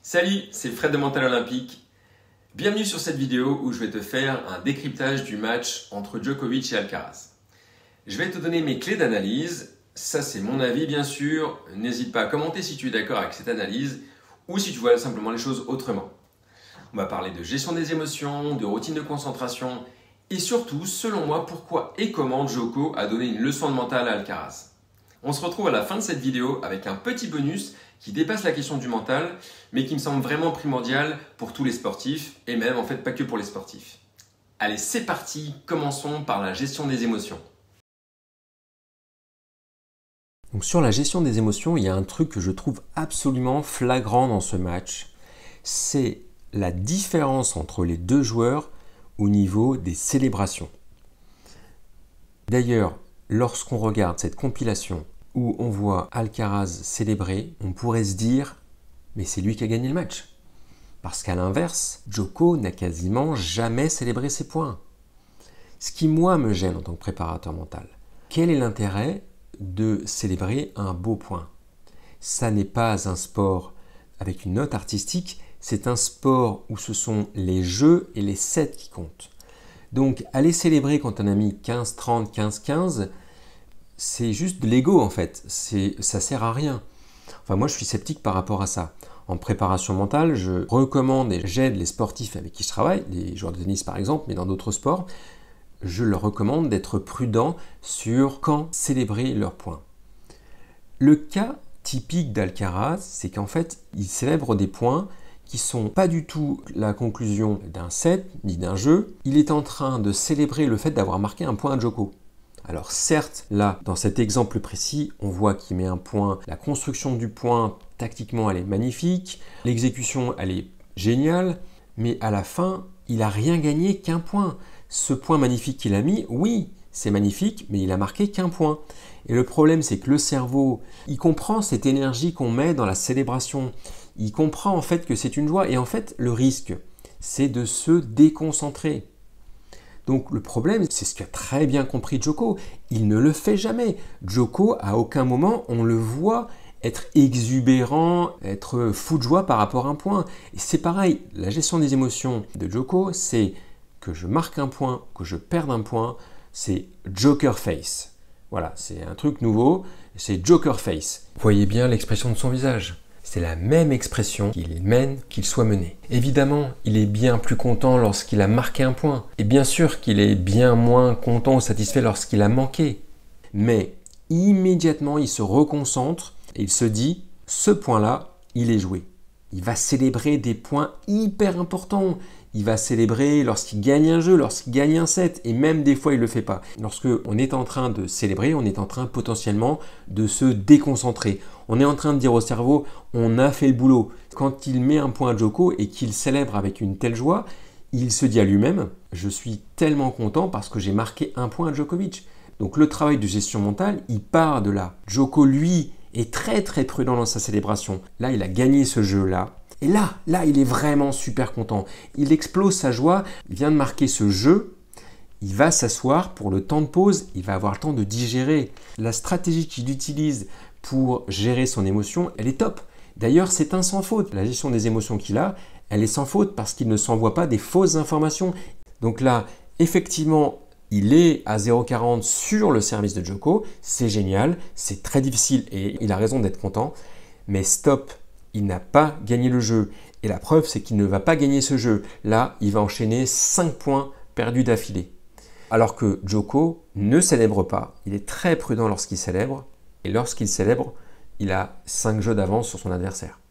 Salut, c'est Fred de Mental Olympique. Bienvenue sur cette vidéo où je vais te faire un décryptage du match entre Djokovic et Alcaraz. Je vais te donner mes clés d'analyse. Ça, c'est mon avis, bien sûr. N'hésite pas à commenter si tu es d'accord avec cette analyse ou si tu vois simplement les choses autrement. On va parler de gestion des émotions, de routine de concentration et surtout, selon moi, pourquoi et comment Djoko a donné une leçon de mental à Alcaraz. On se retrouve à la fin de cette vidéo avec un petit bonus qui dépasse la question du mental, mais qui me semble vraiment primordial pour tous les sportifs, et même en fait pas que pour les sportifs. Allez, c'est parti, commençons par la gestion des émotions. Donc sur la gestion des émotions, il y a un truc que je trouve absolument flagrant dans ce match, c'est la différence entre les deux joueurs au niveau des célébrations. D'ailleurs, lorsqu'on regarde cette compilation où on voit Alcaraz célébrer, on pourrait se dire « mais c'est lui qui a gagné le match ». Parce qu'à l'inverse, Djoko n'a quasiment jamais célébré ses points. Ce qui, moi, me gêne en tant que préparateur mental. Quel est l'intérêt de célébrer un beau point? Ça n'est pas un sport avec une note artistique, c'est un sport où ce sont les jeux et les sets qui comptent. Donc, aller célébrer quand on a mis 15-30, 15-15, c'est juste de l'ego en fait, ça sert à rien. Enfin moi je suis sceptique par rapport à ça. En préparation mentale, je recommande et j'aide les sportifs avec qui je travaille, les joueurs de tennis par exemple, mais dans d'autres sports, je leur recommande d'être prudents sur quand célébrer leurs points. Le cas typique d'Alcaraz, c'est qu'en fait, il célèbre des points qui ne sont pas du tout la conclusion d'un set ni d'un jeu. Il est en train de célébrer le fait d'avoir marqué un point à Djoko. Alors certes, là, dans cet exemple précis, on voit qu'il met un point, la construction du point, tactiquement, elle est magnifique, l'exécution, elle est géniale, mais à la fin, il n'a rien gagné qu'un point. Ce point magnifique qu'il a mis, oui, c'est magnifique, mais il a marqué qu'un point. Et le problème, c'est que le cerveau, il comprend cette énergie qu'on met dans la célébration. Il comprend en fait que c'est une joie, et en fait, le risque, c'est de se déconcentrer. Donc le problème, c'est ce qu'a très bien compris Djoko, il ne le fait jamais. Djoko, à aucun moment, on le voit être exubérant, être fou de joie par rapport à un point. Et c'est pareil, la gestion des émotions de Djoko, c'est que je marque un point, que je perde un point, c'est Joker Face. Voilà, c'est un truc nouveau, c'est Joker Face. Vous voyez bien l'expression de son visage. C'est la même expression qu'il mène, qu'il soit mené. Évidemment, il est bien plus content lorsqu'il a marqué un point. Et bien sûr qu'il est bien moins content ou satisfait lorsqu'il a manqué. Mais immédiatement, il se reconcentre et il se dit, ce point-là, il est joué. Il va célébrer des points hyper importants. Il va célébrer lorsqu'il gagne un jeu, lorsqu'il gagne un set, et même des fois il ne le fait pas. Lorsque on est en train de célébrer, on est en train potentiellement de se déconcentrer. On est en train de dire au cerveau, on a fait le boulot. Quand il met un point à Djoko et qu'il célèbre avec une telle joie, il se dit à lui-même, je suis tellement content parce que j'ai marqué un point à Djokovic. Donc le travail de gestion mentale, il part de là. Djoko, lui, est très très prudent dans sa célébration. Là, il a gagné ce jeu-là. Et là, il est vraiment super content. Il explose sa joie, il vient de marquer ce jeu, il va s'asseoir pour le temps de pause, il va avoir le temps de digérer. La stratégie qu'il utilise pour gérer son émotion, elle est top. D'ailleurs, c'est un sans faute. La gestion des émotions qu'il a, elle est sans faute parce qu'il ne s'envoie pas des fausses informations. Donc là, effectivement, il est à 0,40 sur le service de Djoko, c'est génial, c'est très difficile et il a raison d'être content, mais stop. Il n'a pas gagné le jeu. Et la preuve, c'est qu'il ne va pas gagner ce jeu. Là, il va enchaîner 5 points perdus d'affilée. Alors que Djoko ne célèbre pas. Il est très prudent lorsqu'il célèbre. Et lorsqu'il célèbre, il a 5 jeux d'avance sur son adversaire.